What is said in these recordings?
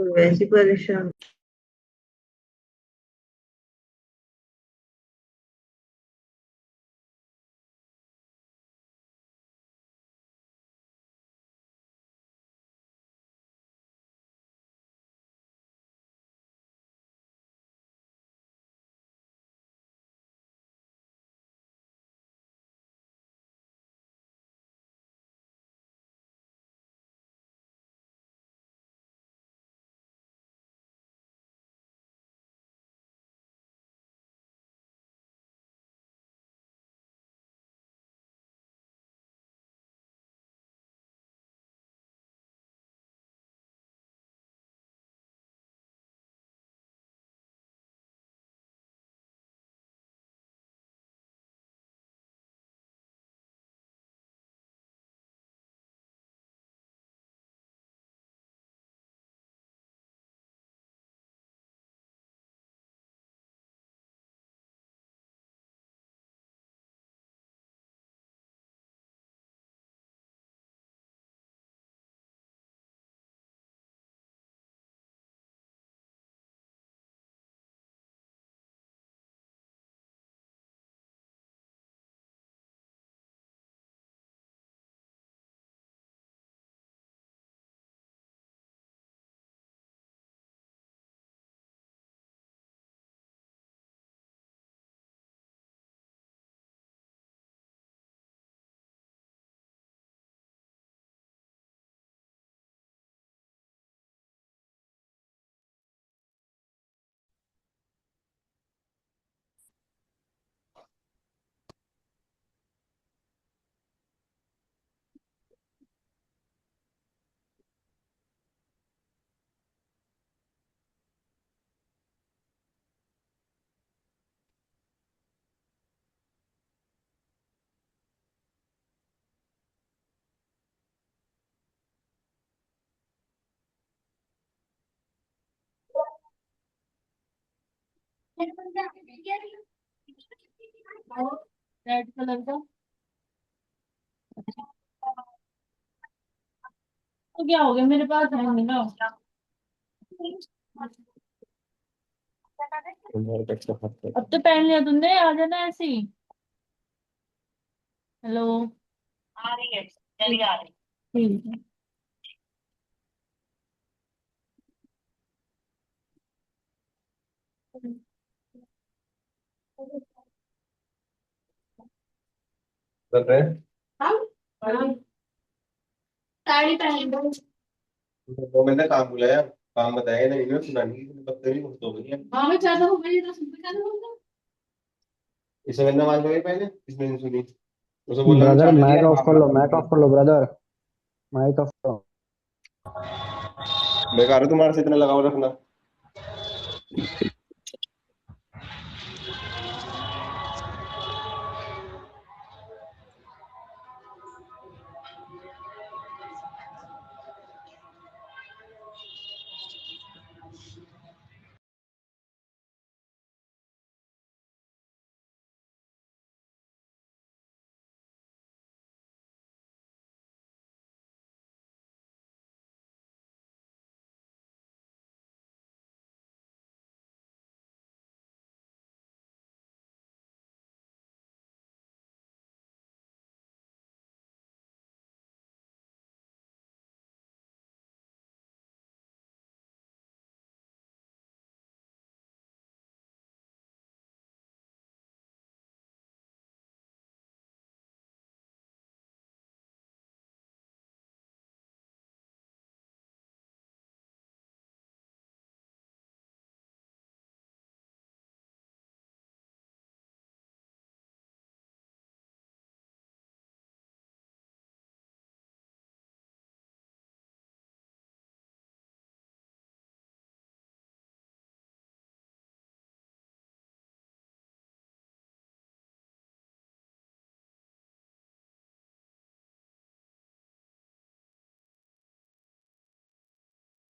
वैसी परेशान। Red colour का तो क्या हो गया, मेरे पास है नहीं ना। अब तो पहन लिया तुमने, आ जाना ऐसे ही। हेलो। आ रही है, चली आ रही। ठीक है। कर रहे हैं। हम साड़ी पहन लो। तो मैंने काम बुलाया, काम बताया नहीं, इन्होंने सुना नहीं, बदतमीज बहुत हो गई है। हाँ मैं ज्यादा हो गई, 10 रुपए ज्यादा हो गया। इसे मैंने आवाज लगाई पहले, इसने नहीं सुनी। उसे बोला मैं ब्रदर चार्जर माइक दिया ऑफ काम कर लो, खत्म माइक कर ऑफ कर लो ब्रदर, माइक ऑफ करो। दिया। बेकार है तुम्हारे से इतना लगाव रखना।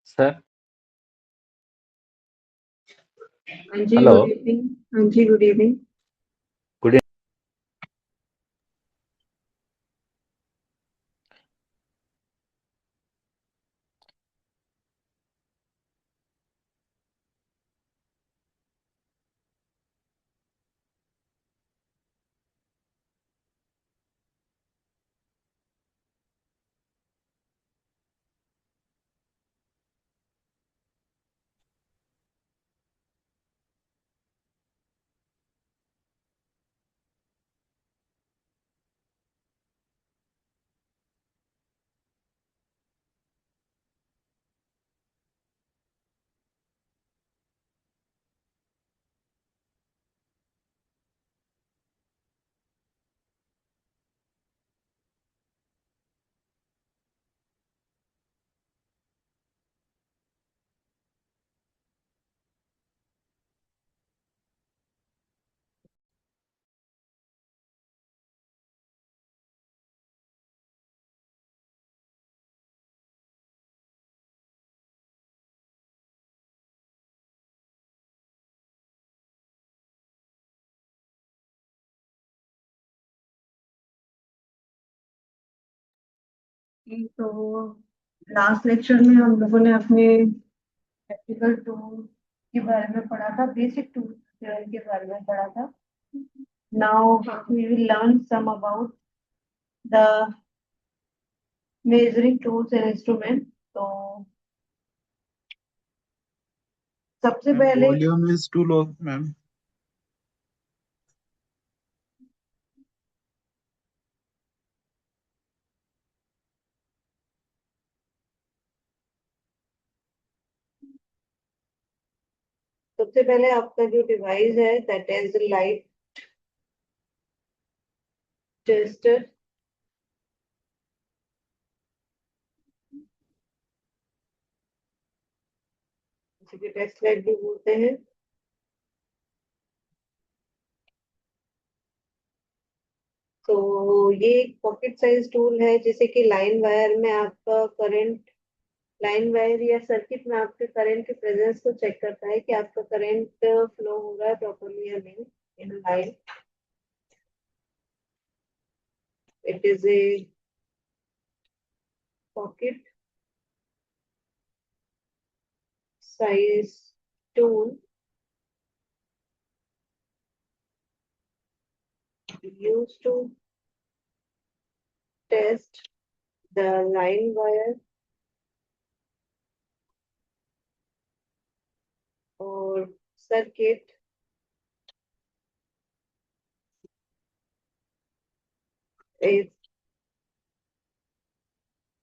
सर। हाँ जी, हेलो। Good evening. हाँ जी, गुड इवनिंग। गुड। तो लास्ट लेक्चर में हम लोगों ने अपने प्रैक्टिकल टूल के बारे में पढ़ा था, बेसिक टूल के बारे में पढ़ा था। Now we will learn some about the measuring tools and instrument. तो सबसे पहले Volume is too low, ma'am. आपका जो डिवाइस है दैट इज लाइट टेस्टर। जिसे टेस्ट लाइट भी बोलते हैं। तो ये एक पॉकेट साइज टूल है, जैसे कि लाइन वायर में आपका करंट, लाइन वायर या सर्किट में आपके करंट के प्रेजेंस को चेक करता है कि आपका करंट फ्लो हो रहा है प्रॉपर्ली या नहीं in line. It is a pocket size tool used to test the line wire or circuit if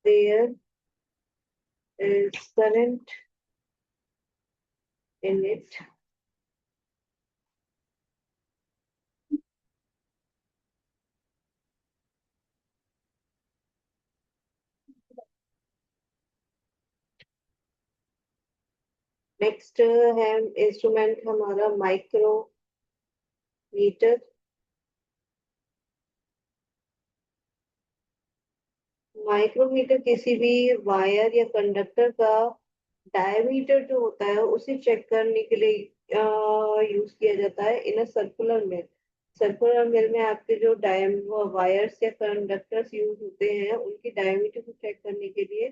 there is current in it. Next है इंस्ट्रूमेंट हमारा माइक्रोमीटर। माइक्रोमीटर किसी भी वायर या कंडक्टर का डायमीटर जो होता है उसे चेक करने के लिए यूज किया जाता है in a circular mill. Circular मिल में आपके जो वायर्स या कंडक्टर्स यूज होते हैं उनकी डायमीटर को चेक करने के लिए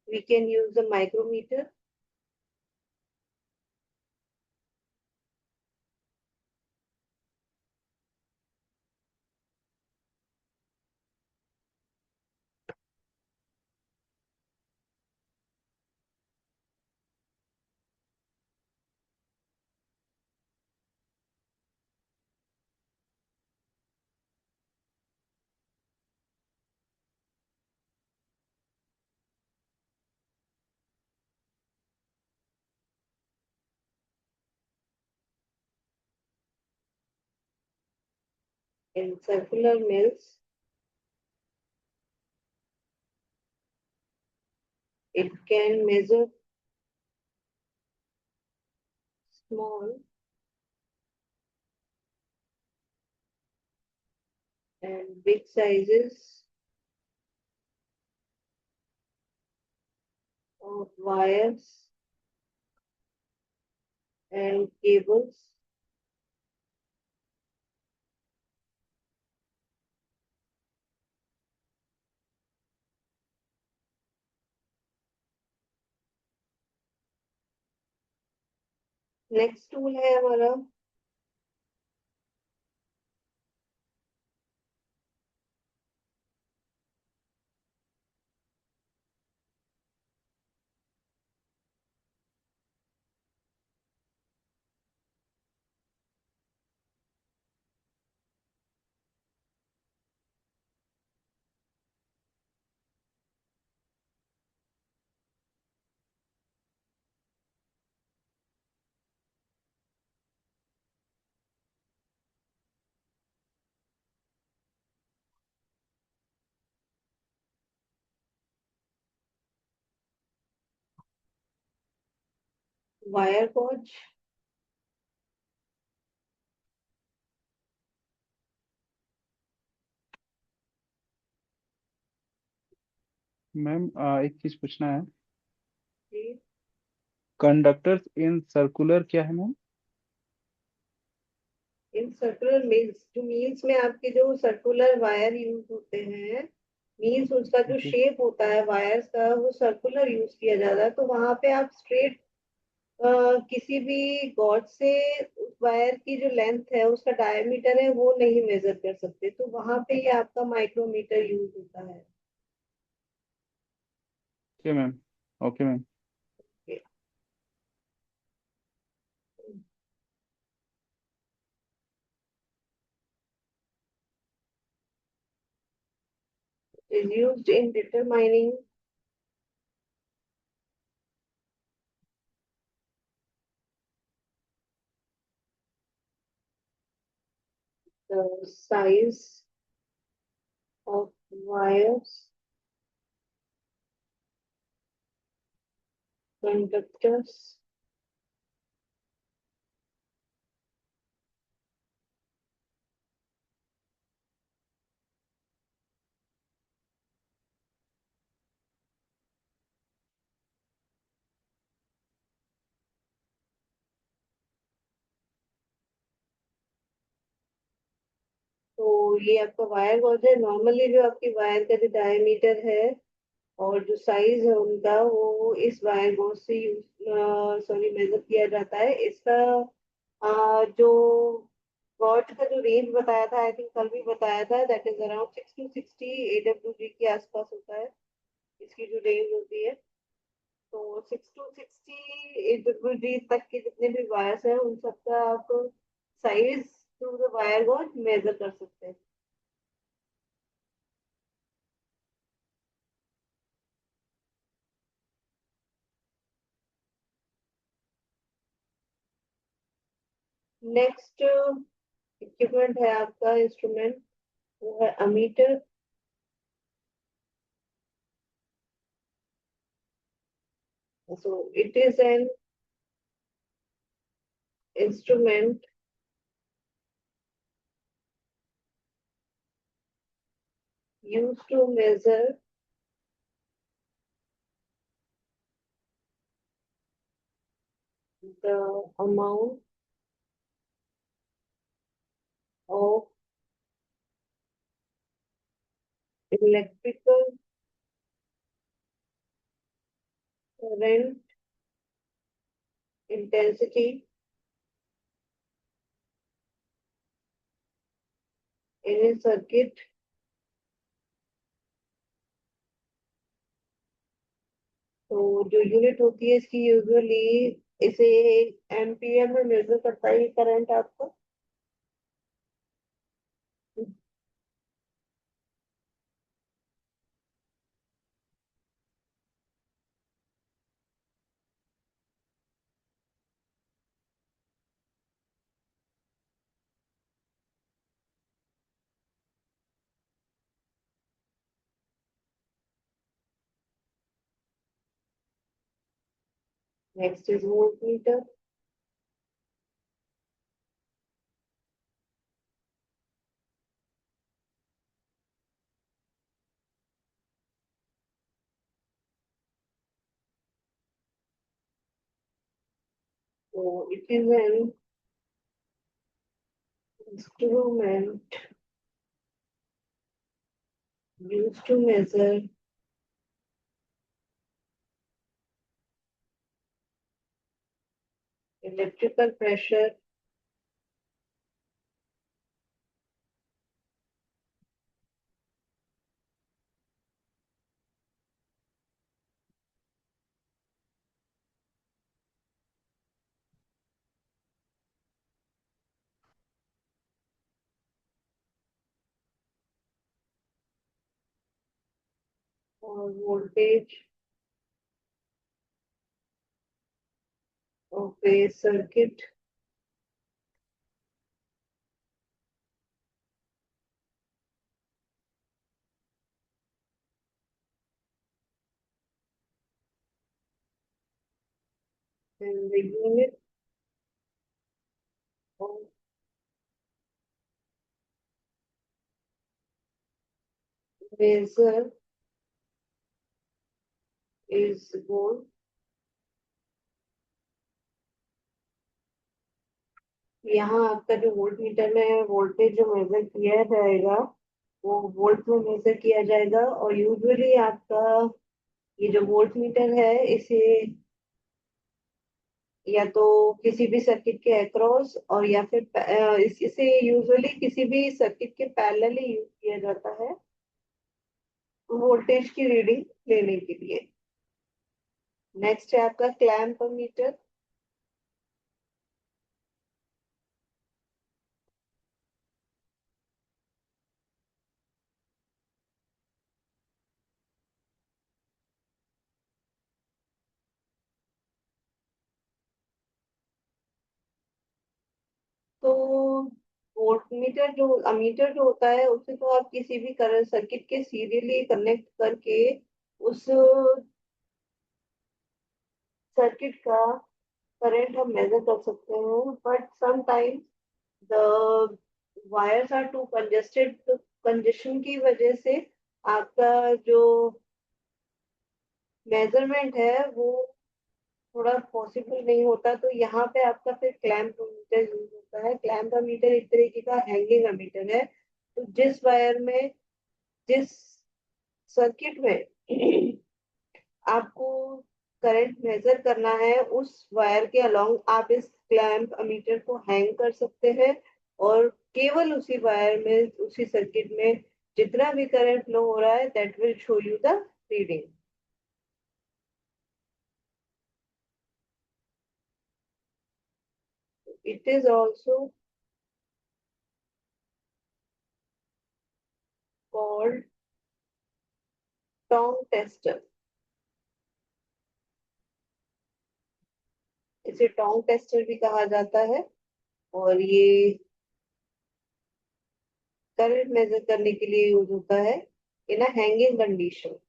we can use the micrometer. In circular mills, it can measure small and big sizes of wires and cables. Next tool है हमारा वायर गॉज। मैम एक चीज पूछना है, कंडक्टर्स इन सर्कुलर क्या है मैम? इन सर्कुलर मिल्स, जो mills में आपके जो सर्कुलर वायर यूज होते हैं मीन्स उसका जो जी शेप होता है वायर्स का वो सर्कुलर यूज किया जाता है, तो वहां पे आप स्ट्रेट किसी भी गॉड से उस वायर की जो लेंथ है उसका डायमीटर है वो नहीं मेजर कर सकते, तो वहां पे ये आपका माइक्रोमीटर यूज होता है। Okay ma'am. Okay ma'am. Is used in determining the size of wires, conductors, तो ये आपका वायर गॉज है। नॉर्मली जो आपकी वायर का जो डायमीटर है और जो साइज है उनका वो इस वायर गॉज से यूज सॉरी मेजर किया जाता है। इसका जो गॉज का जो रेंज बताया था, आई थिंक कल भी बताया था, that is around 6 to 60 AWG के आसपास होता है इसकी जो रेंज होती है। तो 6 to 60 AWG तक के जितने भी वायर्स हैं उन सबका आप size through the wire gauge measure कर सकते हैं। नेक्स्ट इक्विपमेंट है आपका इंस्ट्रूमेंट, वो है ammeter. So it is an instrument used to measure the amount of electrical current intensity in a circuit। तो जो यूनिट होती है इसकी यूजुअली इसे एम्पियर में मेजर करता है ये करंट आपको। Next is voltmeter. तो it is an instrument used to measure electrical pressure or voltage of a circuit and the unit of measure is volt। यहाँ आपका जो वोल्ट मीटर में वोल्टेज जो मेजर किया जाएगा वो वोल्ट में मेजर किया जाएगा। और यूजुअली आपका ये जो वोल्ट मीटर है इसे या तो किसी भी सर्किट के अक्रॉस और या फिर इसे यूजुअली किसी भी सर्किट के पैरेलली यूज किया जाता है वोल्टेज की रीडिंग लेने के लिए। नेक्स्ट है आपका क्लैंप मीटर। तो वोल्ट मीटर जो अमीटर जो होता है उसे तो आप किसी भी करंट सर्किट के सीरियली कनेक्ट करके उस सर्किट का करंट हम मेजर कर सकते हैं। But sometimes the wires are too congested, तो कंजेशन की वजह से आपका जो मेजरमेंट है वो थोड़ा पॉसिबल नहीं होता। तो यहाँ पे आपका फिर क्लैंप मीटर यूज होता है। क्लैंप मीटर एक तरीके का हैंगिंग मीटर है। तो जिस वायर में जिस सर्किट में आपको करंट मेजर करना है उस वायर के अलोंग आप इस क्लैंप मीटर को हैंग कर सकते हैं और केवल उसी वायर में उसी सर्किट में जितना भी करंट फ्लो हो रहा है that will show you the reading. It is also called tong tester. इसे टोंग टेस्टर भी कहा जाता है और ये करंट मेजर करने के लिए यूज होता है in a hanging condition.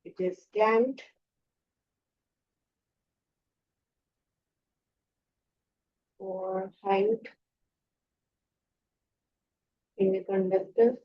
It is clamped or hanged in a conductor.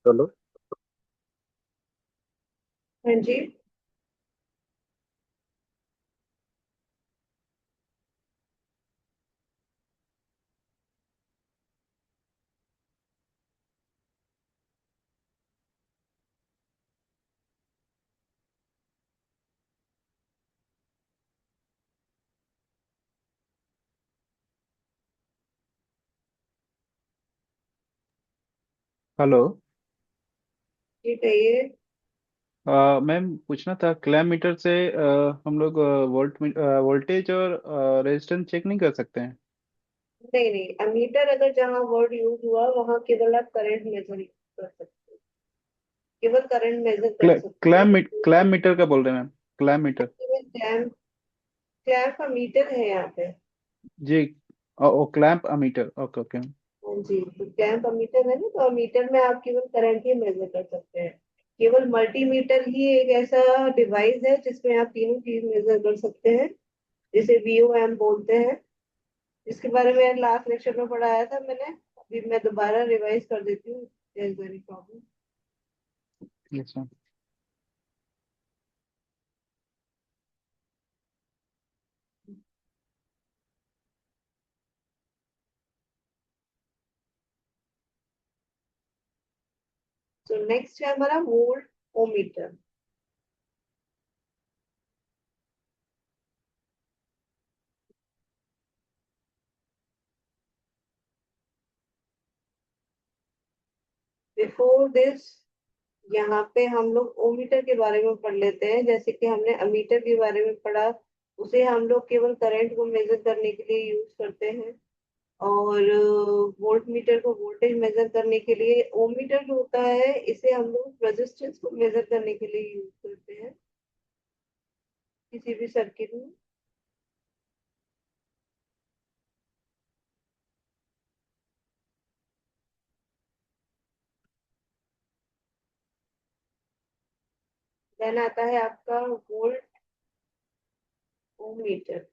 चलो। हाँ जी। हेलो। जी कहिए। मैम पूछना था क्लैम मीटर से हम लोग वोल्टेज और रेजिस्टेंस चेक नहीं कर सकते हैं? नहीं नहीं, अमीटर अगर जहाँ वर्ड यूज हुआ वहां केवल आप करंट मेजर कर सकते हैं, केवल करंट मेजर कर सकते हैं। क्लैम मीटर का बोल रहे हैं मैम, क्लैम मीटर। केवल क्लैंप क्लैंप का मीटर है यहाँ पे। जी। ओ क्लैंप अमीटर, ओके ओके। हाँ जी, तो क्लैंप अमीटर है ना, तो अमीटर में आप केवल करंट ही मेजर कर सकते हैं। केवल मल्टीमीटर ही एक ऐसा डिवाइस है जिसमें आप तीनों चीज मेजर कर सकते हैं, जिसे वीओएम बोलते हैं। इसके बारे में लास्ट लेक्चर में पढ़ाया था मैंने, अभी मैं दोबारा रिवाइज कर देती हूँ, there is any problem. Yes ma'am. तो नेक्स्ट है हमारा वोल्ट ओमीटर। बिफोर दिस, यहाँ पे हम लोग ओमीटर के बारे में पढ़ लेते हैं। जैसे कि हमने अमीटर के बारे में पढ़ा, उसे हम लोग केवल करंट को मेजर करने के लिए यूज करते हैं। और वोल्ट मीटर को वोल्टेज मेजर करने के लिए, ओमीटर जो होता है इसे हम लोग रेजिस्टेंस को मेजर करने के लिए यूज करते हैं किसी भी सर्किट में। देन आता है आपका वोल्ट ओमीटर।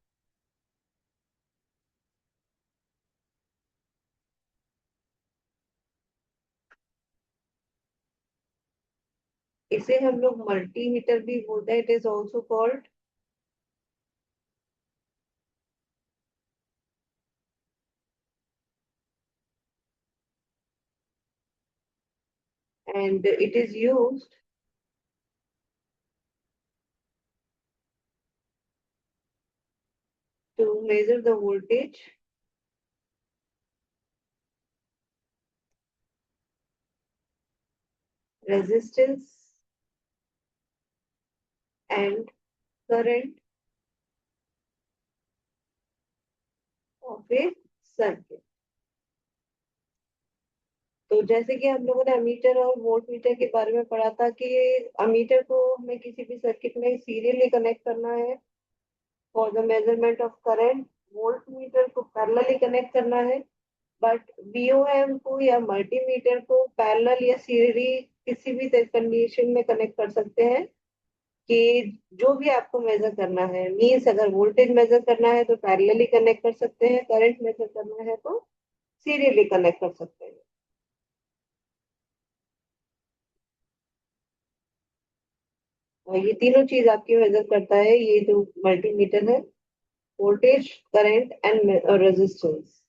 इसे हम लोग मल्टीमीटर भी बोलते हैं, it is also called. And it is used to measure the voltage, resistance, and current of a circuit। तो जैसे कि हम लोगों ने अमीटर और वोल्ट मीटर के बारे में पढ़ा था कि अमीटर को हमें किसी भी सर्किट में सीरियली कनेक्ट करना है for the measurement of current, volt meter को पैरेलली कनेक्ट करना है। बट वीओएम को या मल्टीमीटर को पैरेलल या सीरियली किसी भी कंडीशन में कनेक्ट कर सकते हैं कि जो भी आपको मेजर करना है, मीन्स अगर वोल्टेज मेजर करना है तो पैरेलली कनेक्ट कर सकते हैं, करंट मेजर करना है तो सीरियली कनेक्ट कर सकते हैं। और ये तीनों चीज आपकी मेजर करता है, ये जो मल्टीमीटर है, वोल्टेज, करंट एंड रेजिस्टेंस।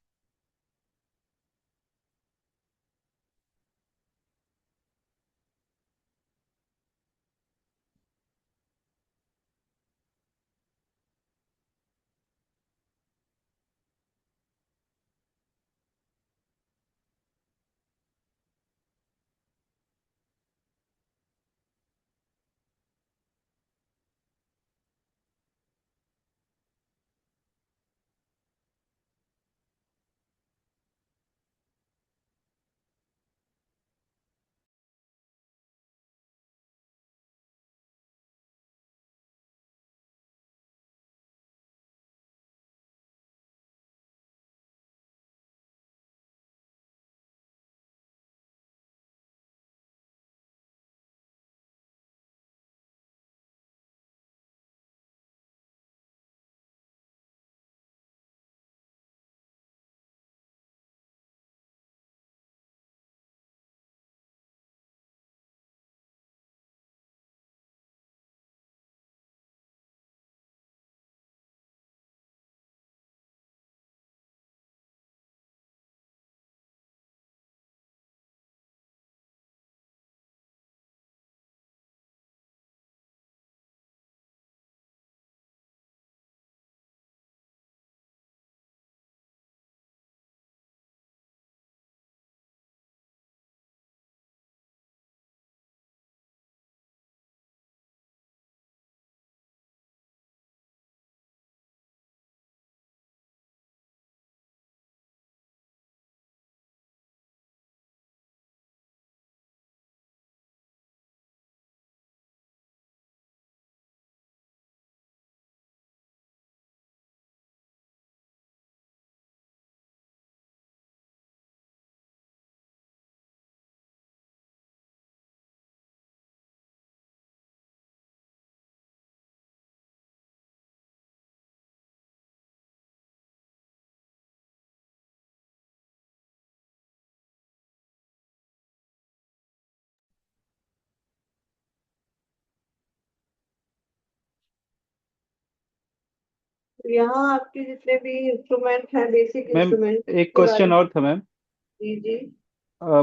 यहाँ आपके जितने भी इंस्ट्रूमेंट हैं, बेसिक मैम इंस्ट्रूमेंट एक के बारे क्वेश्चन में। और था मैम। जी जी।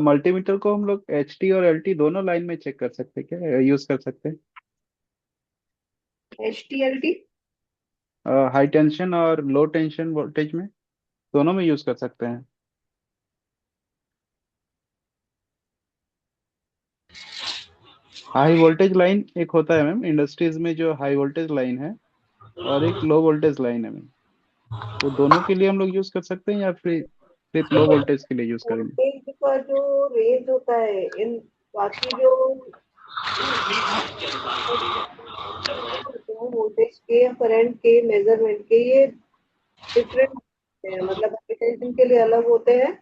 मल्टीमीटर को हम लोग एचटी और एलटी दोनों लाइन में चेक कर सकते हैं क्या, यूज कर सकते हैं? HTLT। हाई टेंशन और लो टेंशन वोल्टेज में दोनों में यूज कर सकते हैं? हाई वोल्टेज लाइन एक होता है मैम इंडस्ट्रीज में, जो हाई वोल्टेज लाइन है, और एक लो वोल्टेज लाइन है मैम, वो दोनों के लिए हम लोग यूज कर सकते हैं या फिर सिर्फ लो वोल्टेज के लिए यूज करेंगे? वोल्टेज का जो रेंज होता है, इन बाकी जो वोल्टेज के या करंट के मेजरमेंट के, ये डिफरेंट है, मतलब एप्लीकेशन के लिए अलग होते हैं।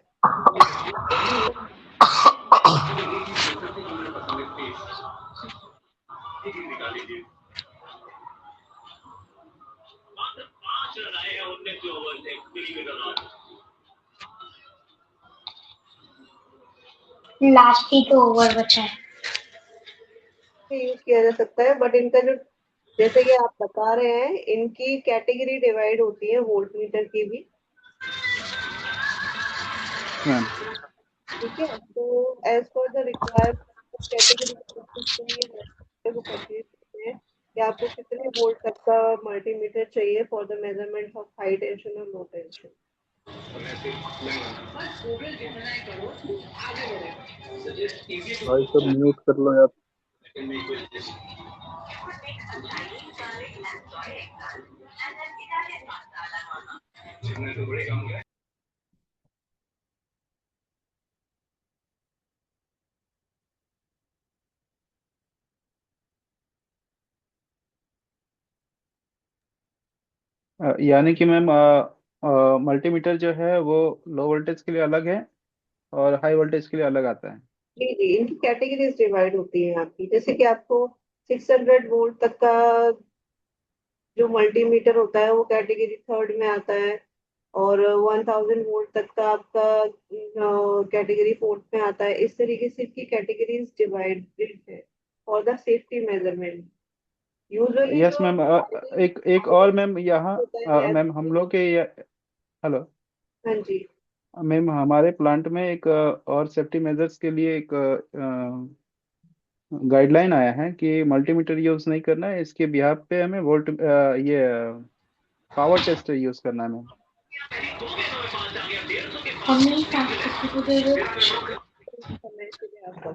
लास्ट ही तो ओवर बचा है। यूज किया जा सकता है, बट इनका जो, जैसे कि आप बता रहे हैं, इनकी कैटेगरी डिवाइड होती है वोल्ट मीटर की भी। मैम ठीक है, तो as per the requirement category को परचेज करते हैं कि आपको कितने वोल्ट तक का मल्टीमीटर चाहिए for the measurement of high tension और लो टेंशन। भाई सब म्यूट कर लो यार। यानी कि मैम मल्टीमीटर जो है वो लो वोल्टेज के लिए अलग है और हाई वोल्टेज के लिए अलग आता है? जी जी, इनकी कैटेगरीज डिवाइड होती हैं आपकी, जैसे कि आपको 600 वोल्ट तक का जो मल्टीमीटर होता है वो कैटेगरी थर्ड में आता है, और 1000 वोल्ट तक का आपका कैटेगरी फोर्थ में आता है। इस तरीके से इसकी कैटेगरीज डिवाइडेड है for the safety measurement. Usually yes जो मैम। एक और मैम यहाँ, होता है लैब मैम हम में। लोग के हेलो हाँ जी। मैम, हमारे प्लांट में एक और सेफ्टी मेजर्स के लिए एक गाइडलाइन आया है कि मल्टीमीटर यूज नहीं करना है, इसके बिहाफ पे हमें वोल्ट ये पावर टेस्टर यूज करना है मैम। हमने किसी को दे दो। समय के लिए आपका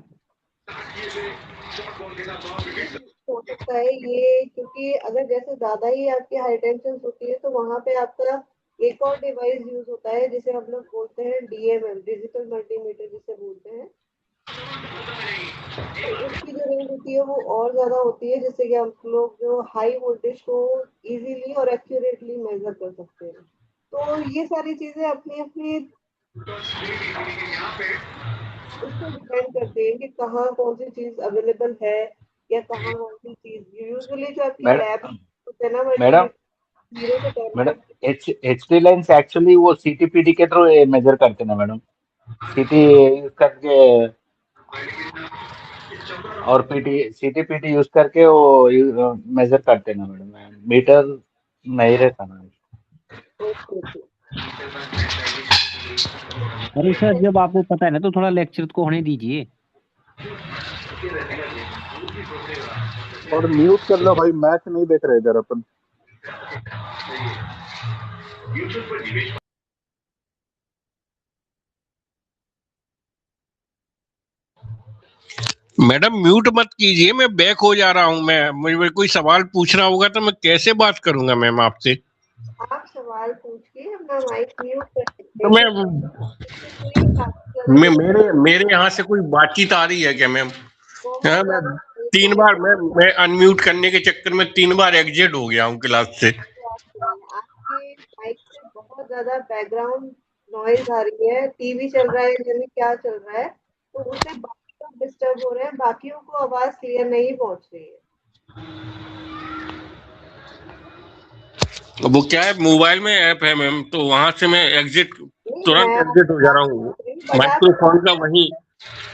हो सकता है ये, क्योंकि अगर जैसे ज्यादा ही आपकी हाई टेंशन होती है तो वहां पे आपका एक और डिवाइस यूज होता है जिसे हम लोग बोलते हैं DMM, डिजिटल मल्टीमीटर जिसे बोलते हैं। तो उसकी जो रेंज होती है वो और ज्यादा होती है, जिससे कि हम लोग जो हाई वोल्टेज को इजीली और एक्यूरेटली मेजर कर सकते हैं। तो ये सारी चीजें अपनी अपनी उस पर डिपेंड करती है कि कहाँ कौन सी चीज अवेलेबल है, या कहाँ कौन सी चीज। यूजुअली जो आपकी लैब होते हैं ना मैडम मल्टीमीटर, 0 से 10 मैडम तक। एचडी लाइन्स एक्चुअली वो सीटीपीडी के थ्रू मेजर करते ना मैडम, सीटी यूज करके और पीटी सीटीपीटी यूज करके वो मेजर करते ना मैडम, मीटर नहीं रहता ना। Okay okay. अरे सर, जब आपको पता है ना तो थोड़ा लेक्चर को होने दीजिए। और म्यूट कर लो भाई, मैच नहीं देख रहे इधर अपन। मैडम म्यूट मत कीजिए, मैं बैक हो जा रहा हूँ। मैं मुझे कोई सवाल पूछना होगा तो मैं कैसे बात करूंगा मैम आपसे? आप सवाल पूछ के अपना माइक म्यूट कर सकते तो हैं, मैं इससे कोई काफी ज्यादा मेरे मेरे यहाँ से कोई बातचीत आ रही है क्या मैम? हाँ, बहुत मैं ज्यादा तीन बार मैं अनम्यूट करने के चक्कर में 3 बार एग्जिट हो गया हूँ क्लास से। आपके माइक से बहुत ज्यादा बैकग्राउंड नॉइज आ रही है, टीवी चल रहा है, यानी क्या चल रहा है, तो उससे बाकी लोग डिस्टर्ब हो रहे हैं, बाकियों को आवाज क्लियर नहीं पहुंच रही है। वो क्या है, मोबाइल में ऐप है मैम, तो वहां से मैं एग्जिट नहीं, तुरंत मैं एग्जिट हो जा रहा हूँ। बट आप माइक्रोफोन का वही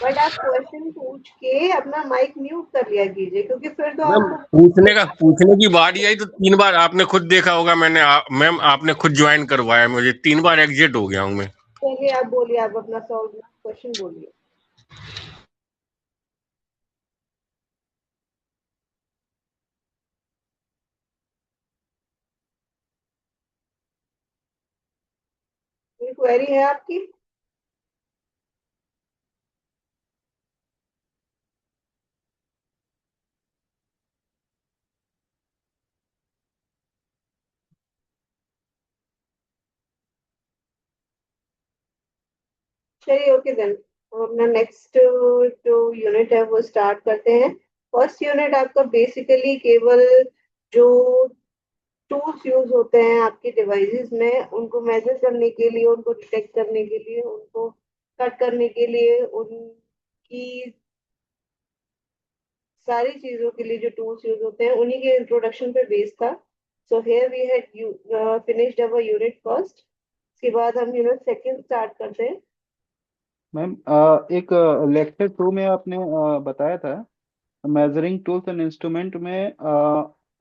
बट आप क्वेश्चन पूछ के अपना माइक म्यूट कर लिया कीजिए, क्योंकि फिर तो मैम आपको पूछने की बारी आई तो 3 बार आपने खुद देखा होगा, मैम आपने खुद ज्वाइन करवाया मुझे, 3 बार एग्जिट हो गया हूँ मैं। चलिए आप बोलिए, आप अपना सॉल्व क्वेश्चन बोलिए। कोई क्वेरी है आपकी? चलिए ओके देन, हम अपना नेक्स्ट जो यूनिट है वो स्टार्ट करते हैं। फर्स्ट यूनिट आपका बेसिकली केवल जो टूल्स यूज होते हैं आपके डिवाइसेस में, उनको मेजर करने के लिए, उनको डिटेक्ट करने के लिए, उनको कट करने के लिए, उनकी सारी चीजों के लिए जो टूल्स यूज होते हैं उन्हीं के इंट्रोडक्शन पे बेस था। So here we had finished our unit first. इसके बाद हम यूनिट सेकंड स्टार्ट करते हैं। मैम एक लेक्चर 2 में आपने बताया था मेजरिंग टूल्स एंड इंस्ट्रूमेंट में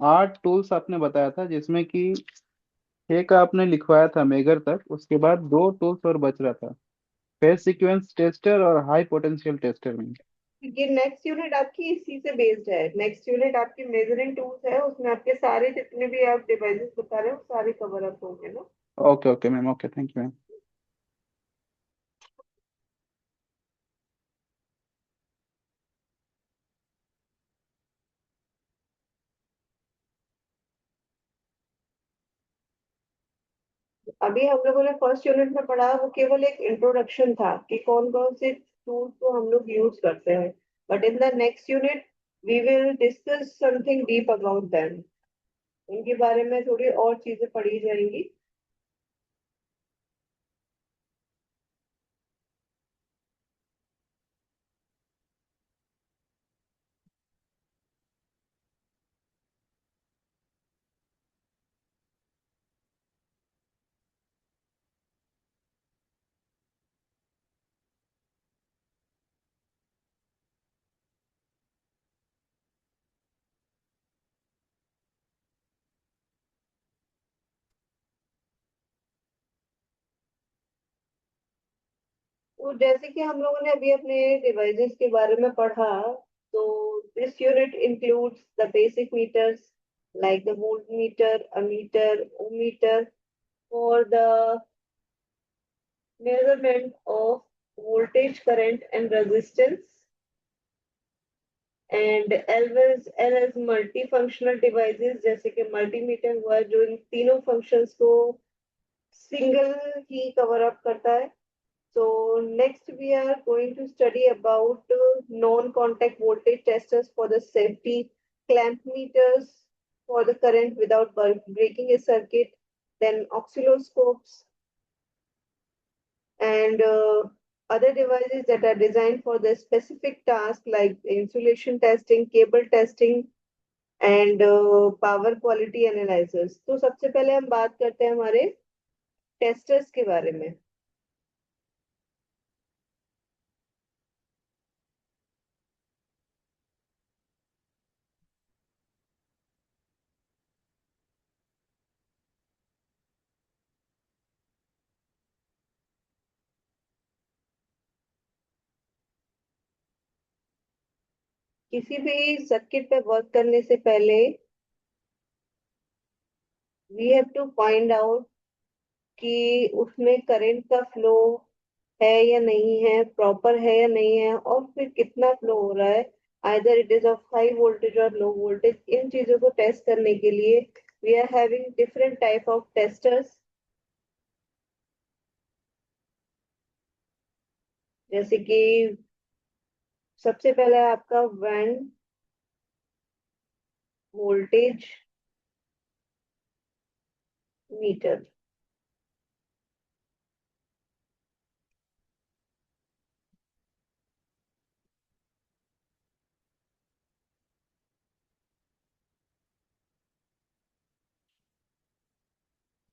8 टूल्स आपने बताया था, जिसमें कि 6 का आपने लिखवाया था मेगर तक, उसके बाद 2 टूल्स और बच रहा था, फेस सीक्वेंस टेस्टर और हाई पोटेंशियल टेस्टर में। ये नेक्स्ट यूनिट आपकी इसी से बेस्ड है। नेक्स्ट यूनिट आपकी मेजरिंग टूल्स है, उसमें आपके सारे जितने भी आप डिवाइसेस बता रहे हो सारे कवर अप होंगे ना। Okay okay ma'am, okay, thank you ma'am. अभी हम लोगों ने फर्स्ट यूनिट में पढ़ा, वो केवल एक इंट्रोडक्शन था कि कौन कौन से टूल्स को हम लोग यूज करते हैं। But in the next unit we will discuss something deep about them. उनके बारे में थोड़ी और चीजें पढ़ी जाएंगी। तो जैसे कि हम लोगों ने अभी अपने डिवाइसेस के बारे में पढ़ा, तो this unit includes the basic meters like the voltmeter, ammeter, ohmmeter for the measurement of voltage, current and resistance, and L as multifunctional devices जैसे कि मल्टीमीटर हुआ जो इन तीनों फंक्शंस को सिंगल ही कवर अप करता है। So next we are going to study about non-contact voltage testers for the safety, clamp meters for the current without breaking a circuit, then oscilloscopes and other devices that are designed for the specific task like insulation testing, cable testing and power quality analyzers। तो सबसे पहले हम बात करते हैं हमारे testers के बारे में। किसी भी सर्किट पे वर्क करने से पहले we have to find out कि उसमें करंट का फ्लो है या नहीं है, प्रॉपर है या नहीं है, और फिर कितना फ्लो हो रहा है, either it is of high voltage और लो वोल्टेज। इन चीजों को टेस्ट करने के लिए we are having different type of testers. जैसे कि सबसे पहला है आपका वैन वोल्टेज मीटर।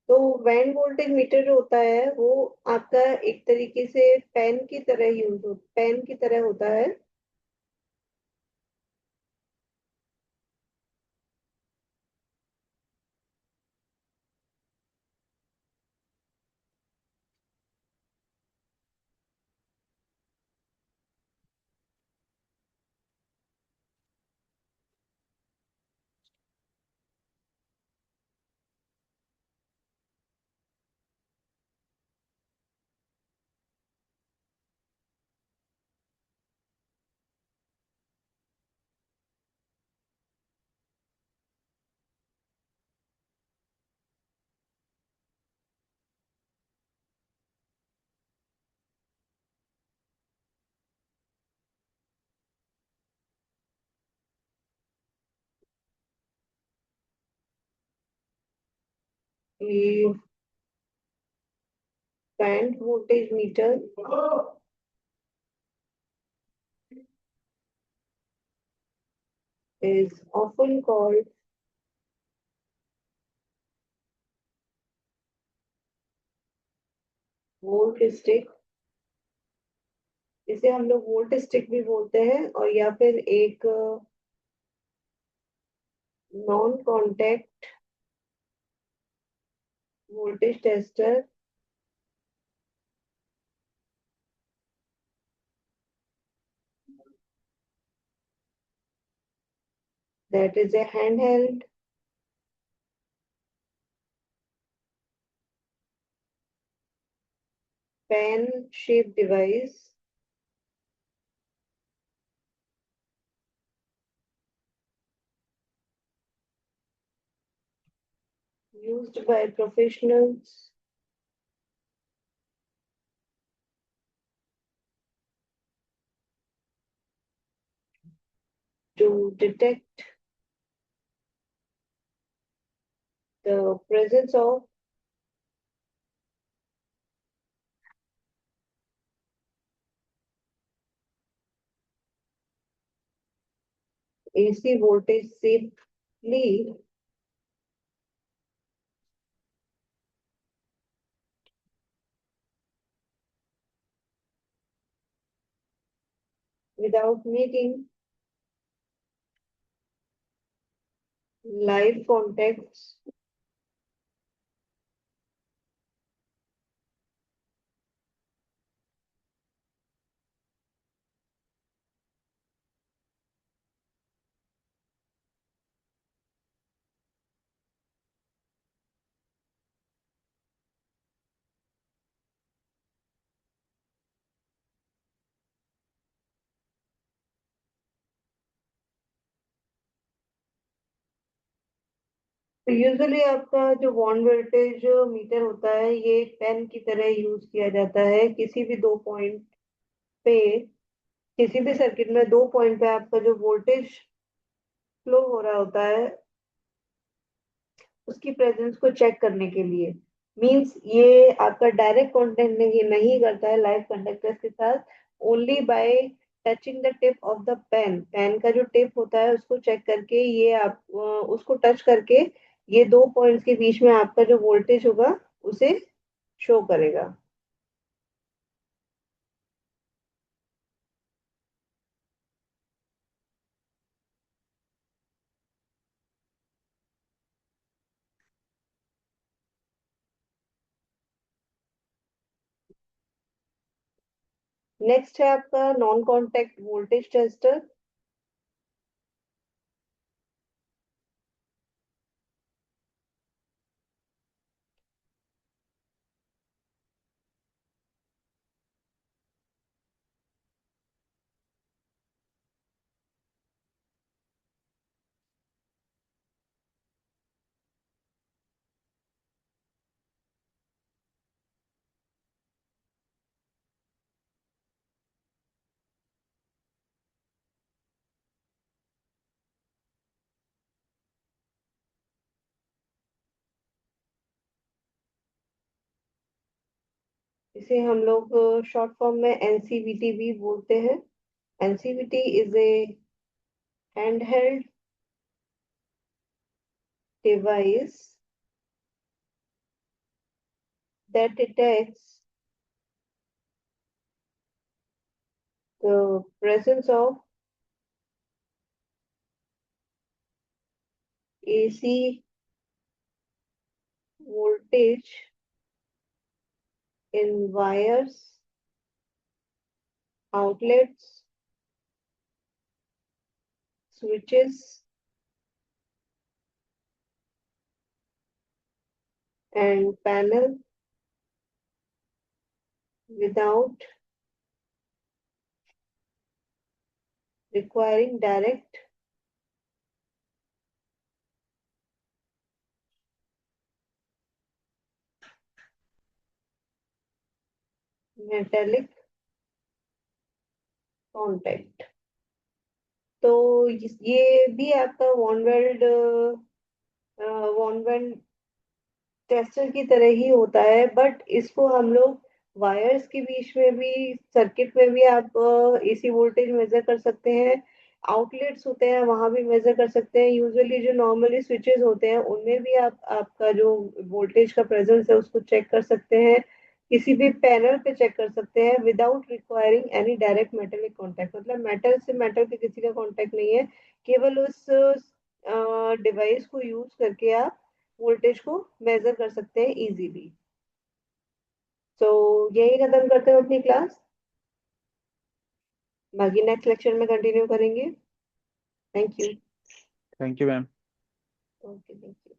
तो बैंड वोल्टेज मीटर जो होता है वो आपका एक तरीके से पेन की तरह होता है। ये band voltage meter is often called volt stick. इसे हम लोग वोल्ट स्टिक भी बोलते हैं, और या फिर एक non contact voltage tester, that is a handheld pen shaped device used by professionals to detect the presence of AC voltage safely without making live contacts तो यूजुअली आपका जो वॉन वोल्टेज मीटर होता है ये एक पेन की तरह use किया जाता है। किसी भी दो पॉइंट पे, किसी भी सर्किट में दो पॉइंट पे आपका जो वोल्टेज फ्लो हो रहा होता है उसकी प्रेजेंस को चेक करने के लिए। मींस ये आपका डायरेक्ट कांटेक्ट नहीं करता है लाइव कंडक्टर्स के साथ। Only by touching the tip of the pen, pen का जो टिप होता है उसको चेक करके ये आप उसको टच करके ये दो पॉइंट्स के बीच में आपका जो वोल्टेज होगा उसे शो करेगा। नेक्स्ट है आपका नॉन कांटेक्ट वोल्टेज टेस्टर। इसे हम लोग शॉर्ट फॉर्म में एनसीवीटी भी बोलते हैं। NCVT is a handheld device that detects the presence of AC voltage in wires, outlets, switches, and panel without requiring direct metallic contact। तो ये भी आपका वॉन वेल्ड टेस्टर की तरह ही होता है, बट इसको हम लोग वायर्स के बीच में भी, सर्किट में भी आप एसी वोल्टेज मेजर कर सकते हैं। आउटलेट्स होते हैं वहां भी मेजर कर सकते हैं। यूजुअली जो नॉर्मली स्विचेस होते हैं उनमें भी आप आपका जो वोल्टेज का प्रेजेंस है उसको चेक कर सकते हैं। किसी भी पैनल पे चेक कर सकते हैं without requiring any direct metallic contact. मतलब मेटल से मेटल के किसी का कांटेक्ट नहीं है, केवल उस डिवाइस को यूज करके आप वोल्टेज को मेजर कर सकते हैं इजीली। तो यही खत्म करते हैं अपनी क्लास, बाकी नेक्स्ट लेक्चर में कंटिन्यू करेंगे। Thank you. Thank you ma'am. Okay, thank you.